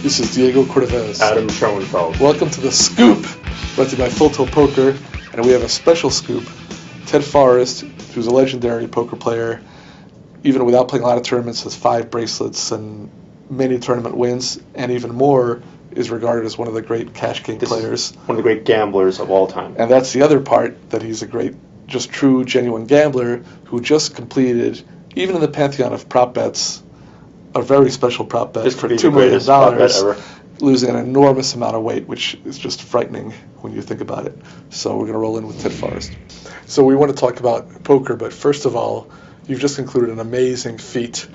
This is Diego Cordovez. Adam Schoenfeld. Welcome to The Scoop, brought to you by Full Tilt Poker, and we have a special scoop. Ted Forrest, who's a legendary poker player, even without playing a lot of tournaments, has 5 bracelets and many tournament wins, and even more, is regarded as one of the great cash game players. One of the great gamblers of all time. And that's the other part, that he's a great, just true, genuine gambler who just completed, even in the pantheon of prop bets, a very special prop bet for $2 million, losing an enormous amount of weight, which is just frightening when you think about it. So we're going to roll in with Ted Forrest. So we want to talk about poker, but first of all, you've just concluded an amazing feat,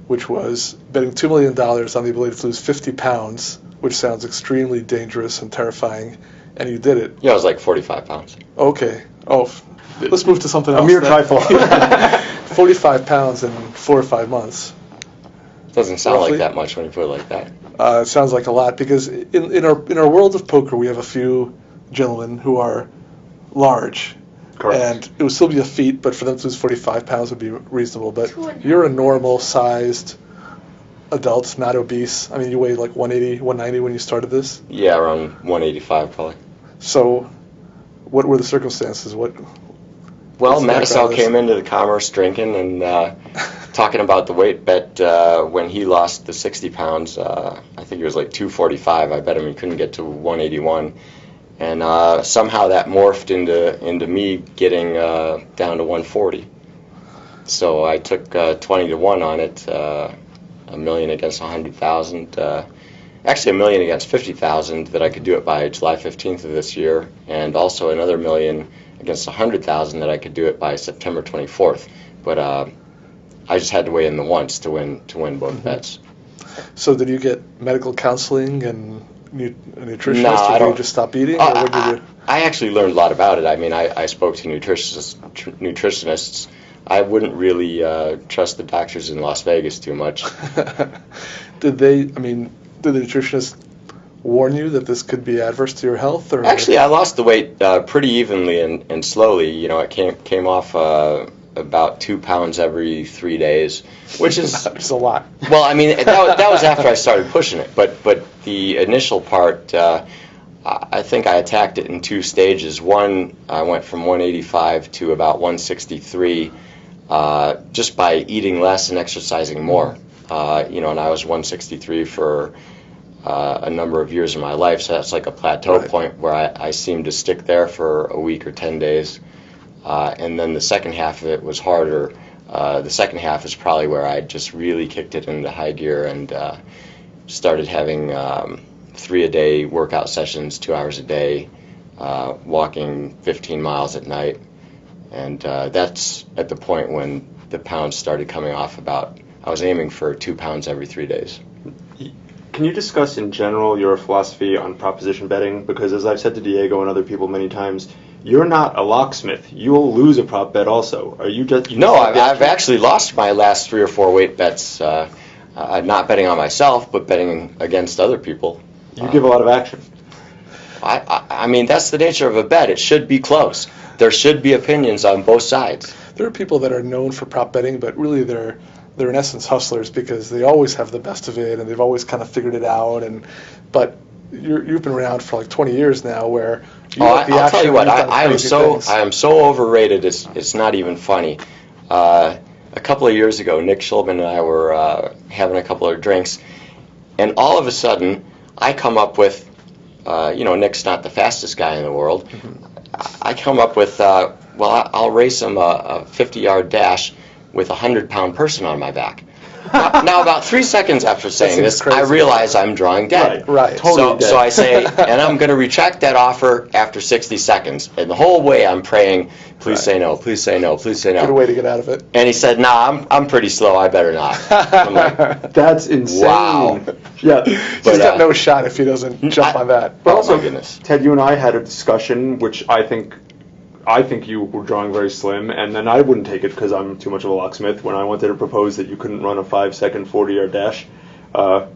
which was betting $2 million on the ability to lose 50 pounds, which sounds extremely dangerous and terrifying, and you did it. Yeah, it was like 45 pounds. Okay. Oh, let's move to something else. A mere trifle. 45 pounds in 4 or 5 months. Doesn't sound Roughly. like that much when you put it like that. It sounds like a lot, because in our world of poker, we have a few gentlemen who are large. Correct. And it would still be a feat, but for them to lose 45 pounds would be reasonable. But you're a normal-sized adult, not obese. I mean, you weighed like 180, 190 when you started this? Yeah, around 185 probably. So what were the circumstances? Well, what's the background Matisel of this? came into the commerce drinking and talking about the weight bet when he lost the 60 pounds. I think it was like 245. I bet him he couldn't get to 181. And somehow that morphed into me getting down to 140. So I took 20 to 1 on it, $1 million against 100,000. Actually, $1 million against 50,000 that I could do it by July 15th of this year, and also another $1 million against 100,000 that I could do it by September 24th. But I just had to weigh in the once to win both bets. So did you get medical counseling and a nutritionist, No, I or did don't. you just stop eating? Or what did you do? I actually learned a lot about it. I mean, I spoke to nutritionists. I wouldn't really trust the doctors in Las Vegas too much. Did the nutritionist warn you that this could be adverse to your health? Or? Actually, I lost the weight pretty evenly and slowly. You know, it came off about 2 pounds every 3 days, which is it's a lot. Well, I mean, that was after I started pushing it. But the initial part, I think I attacked it in 2 stages. One, I went from 185 to about 163, just by eating less and exercising more. And I was 163 for a number of years of my life, so that's like a plateau point where I seemed to stick there for a week or 10 days. And then the second half of it was harder. The second half is probably where I just really kicked it into high gear and started having 3-a-day workout sessions, 2 hours a day, walking 15 miles at night. And that's at the point when the pounds started coming off I was aiming for 2 pounds every 3 days. Can you discuss in general your philosophy on proposition betting? Because as I've said to Diego and other people many times, you're not a locksmith. You'll lose a prop bet also. Are you just... No, I've actually lost my last 3 or 4 weight bets, not betting on myself, but betting against other people. You give a lot of action. I mean, that's the nature of a bet. It should be close. There should be opinions on both sides. There are people that are known for prop betting, but really they're in essence hustlers, because they always have the best of it and they've always kind of figured it out. But you've been around for like 20 years now, where I'll tell you what, I am so overrated. It's not even funny. A couple of years ago, Nick Schulman and I were having a couple of drinks, and all of a sudden I come up with, Nick's not the fastest guy in the world. I come up with, I'll race him a 50-yard dash with a 100-pound person on my back. Now, about 3 seconds after saying this, crazy. I realize I'm drawing dead. Right. Totally dead. So I say, and I'm going to retract that offer after 60 seconds. And the whole way I'm praying, please say no, please say no, please say no. Good way to get out of it. And he said, nah, I'm pretty slow, I better not. I'm like, That's insane. wow. Yeah. He's got no shot if he doesn't jump on that. But Oh, also, my goodness. Ted, you and I had a discussion, which I think you were drawing very slim, and then I wouldn't take it because I'm too much of a locksmith when I wanted to propose that you couldn't run a 5-second 40-yard dash. Well,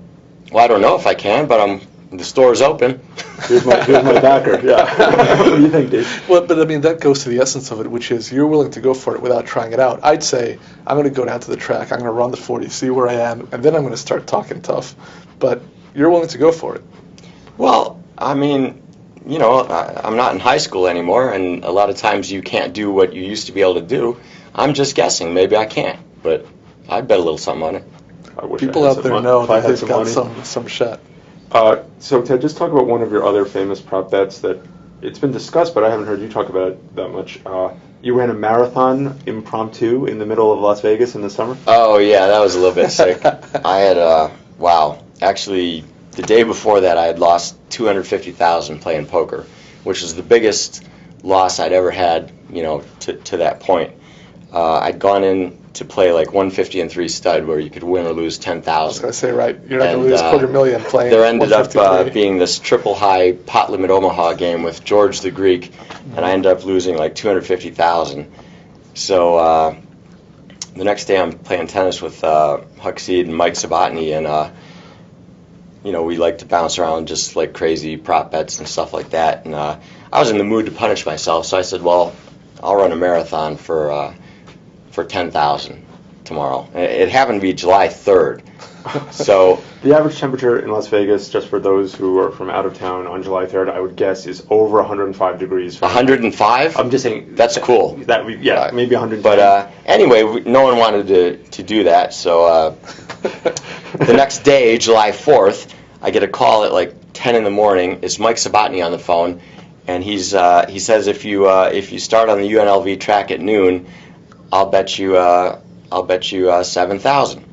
I don't know if I can, but the store's open. Here's my backer. Yeah. What do you think, Dave? Well, but I mean, that goes to the essence of it, which is you're willing to go for it without trying it out. I'd say, I'm going to go down to the track, I'm going to run the 40, see where I am, and then I'm going to start talking tough. But you're willing to go for it. Well, I mean, I'm not in high school anymore, and a lot of times you can't do what you used to be able to do. I'm just guessing. Maybe I can't, but I'd bet a little something on it. People out there know that they've got some shot. So, Ted, just talk about one of your other famous prop bets that it's been discussed, but I haven't heard you talk about it that much. You ran a marathon impromptu in the middle of Las Vegas in the summer? Oh, yeah, that was a little bit sick. I had, actually, the day before that, I had lost $250,000 playing poker, which is the biggest loss I'd ever had, to that point. I'd gone in to play like 150 and 3 stud, where you could win or lose 10,000. I was going to say, right, you're not going to lose $250,000 playing. There ended up being this triple high pot limit Omaha game with George the Greek, and I ended up losing like 250,000. So the next day I'm playing tennis with Huck Seed and Mike Sabatini, and we like to bounce around just like crazy prop bets and stuff like that. And I was in the mood to punish myself, so I said, well, I'll run a marathon for 10,000 tomorrow. And it happened to be July 3rd. So the average temperature in Las Vegas, just for those who are from out of town on July 3rd, I would guess is over 105 degrees. 105? I'm just saying. That's cool. Maybe 100. But anyway, no one wanted to do that. So the next day, July 4th, I get a call at like 10 in the morning. It's Mike Sabatini on the phone, and he says if you start on the UNLV track at noon, I'll bet you 7,000.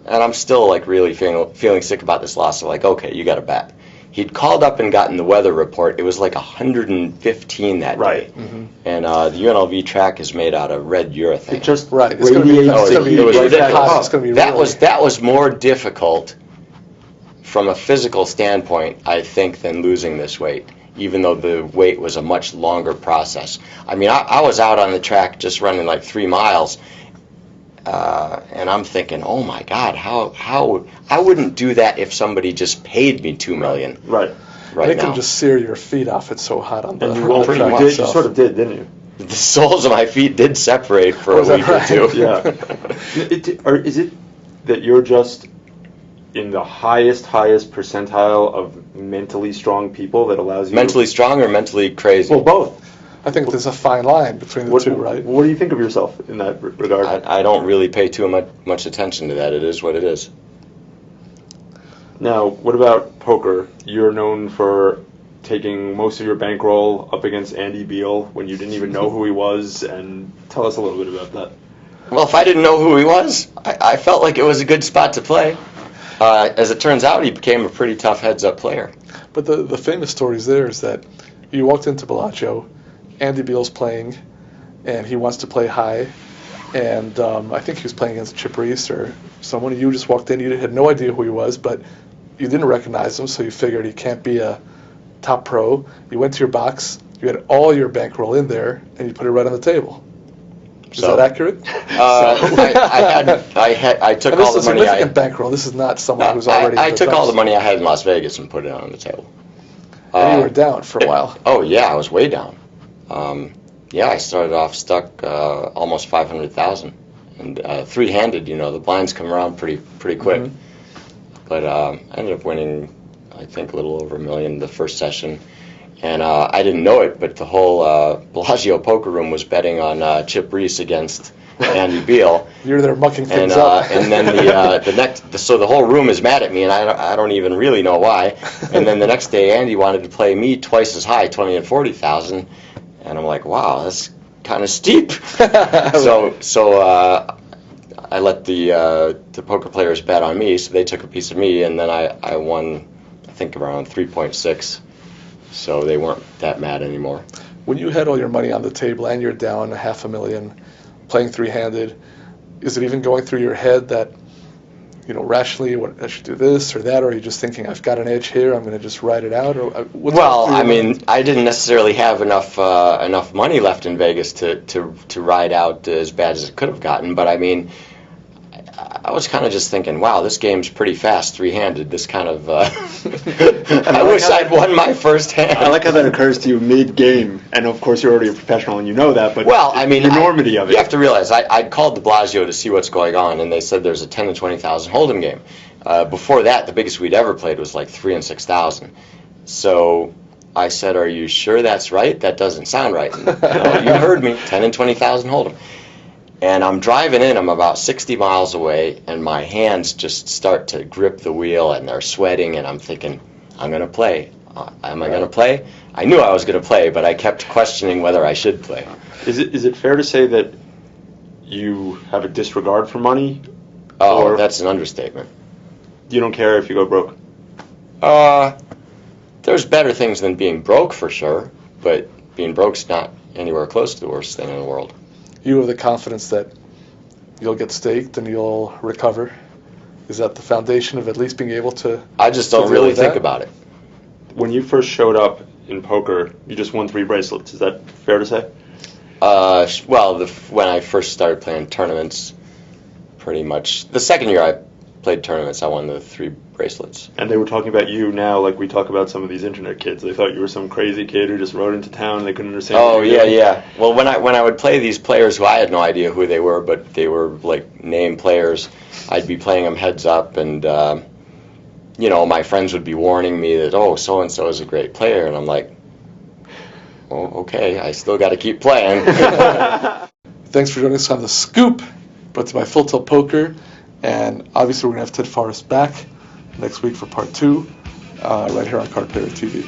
And I'm still like really feeling sick about this loss. So like, okay, you got to bet. He'd called up and gotten the weather report. It was like 115 that day. Right. Mm-hmm. And the UNLV track is made out of red urethane. It just It's going to be ridiculous. It's That was more difficult from a physical standpoint, I think, than losing this weight, even though the weight was a much longer process. I mean, I was out on the track just running like 3 miles, and I'm thinking, oh my God, how I wouldn't do that if somebody just paid me $2 million. Right. It can just sear your feet off. It's so hot on the track. You sort of did, didn't you? The soles of my feet did separate for a week or two. Yeah. Is it that you're just in the highest percentile of mentally strong people that allows you... Mentally strong or mentally crazy? Well, both. I think there's a fine line between the two, right? What do you think of yourself in that regard? I don't really pay too much attention to that. It is what it is. Now, what about poker? You're known for taking most of your bankroll up against Andy Beal when you didn't even know who he was, and tell us a little bit about that. Well, if I didn't know who he was, I felt like it was a good spot to play. As it turns out, he became a pretty tough heads-up player. But the famous stories there is that you walked into Bellagio, Andy Beal's playing, and he wants to play high, and I think he was playing against Chip Reese or someone. You just walked in, you had no idea who he was, but you didn't recognize him, so you figured he can't be a top pro. You went to your box, you had all your bankroll in there, and you put it right on the table. Is that accurate? I took all the money. This is a significant bankroll. This is not someone who's already. I took all the money I had in Las Vegas and put it on the table. And you were down for a while. Oh yeah, I was way down. I started off stuck almost 500,000, and three-handed. The blinds come around pretty quick. Mm-hmm. But I ended up winning, I think, a little over $1 million the first session. And I didn't know it, but the whole Bellagio poker room was betting on Chip Reese against Andy Beal. You're there mucking things up. And then so the whole room is mad at me, and I don't even really know why. And then the next day, Andy wanted to play me twice as high, 20 and 40,000, and I'm like, wow, that's kind of steep. So I let the poker players bet on me, so they took a piece of me, and then I won, I think, around 3.6. So they weren't that mad anymore. When you had all your money on the table and you're down $500,000 playing three-handed, is it even going through your head that, rationally, I should do this or that, or are you just thinking, I've got an edge here, I'm going to just ride it out? Or I didn't necessarily have enough money left in Vegas to ride out as bad as it could have gotten, but I mean, I was kind of just thinking, wow, this game's pretty fast, three-handed. This kind of... I wish I'd won my first hand. I like how that occurs to you mid-game, and of course you're already a professional and you know that, but the enormity of it. You have to realize, I called the Bellagio to see what's going on, and they said there's a 10 to 20,000 hold'em game. Before that, the biggest we'd ever played was like 3 and 6,000. So I said, "Are you sure that's right? That doesn't sound right." And, "No, you heard me, 10 and 20,000 hold'em." And I'm driving in, I'm about 60 miles away, and my hands just start to grip the wheel, and they're sweating, and I'm thinking, I'm going to play. Am I going to play? I knew I was going to play, but I kept questioning whether I should play. Is it fair to say that you have a disregard for money? Oh, or that's an understatement. You don't care if you go broke? There's better things than being broke, for sure, but being broke's not anywhere close to the worst thing in the world. You have the confidence that you'll get staked and you'll recover. Is that the foundation of at least being able to? I just don't really think about it. When you first showed up in poker, you just won 3 bracelets. Is that fair to say? Well, when I first started playing tournaments, pretty much the second year I played tournaments, I won the 3 bracelets. And they were talking about you now like we talk about some of these internet kids. They thought you were some crazy kid who just rode into town and they couldn't understand Oh, what you were doing. yeah. Well, when I would play these players who I had no idea who they were, but they were like name players, I'd be playing them heads up, and my friends would be warning me that, oh, so-and-so is a great player, and I'm like, oh, okay, I still got to keep playing. Thanks for joining us on The Scoop, brought to you by Full Tilt Poker, and obviously we're going to have Ted Forrest back next week for part 2, right here on Card Player TV.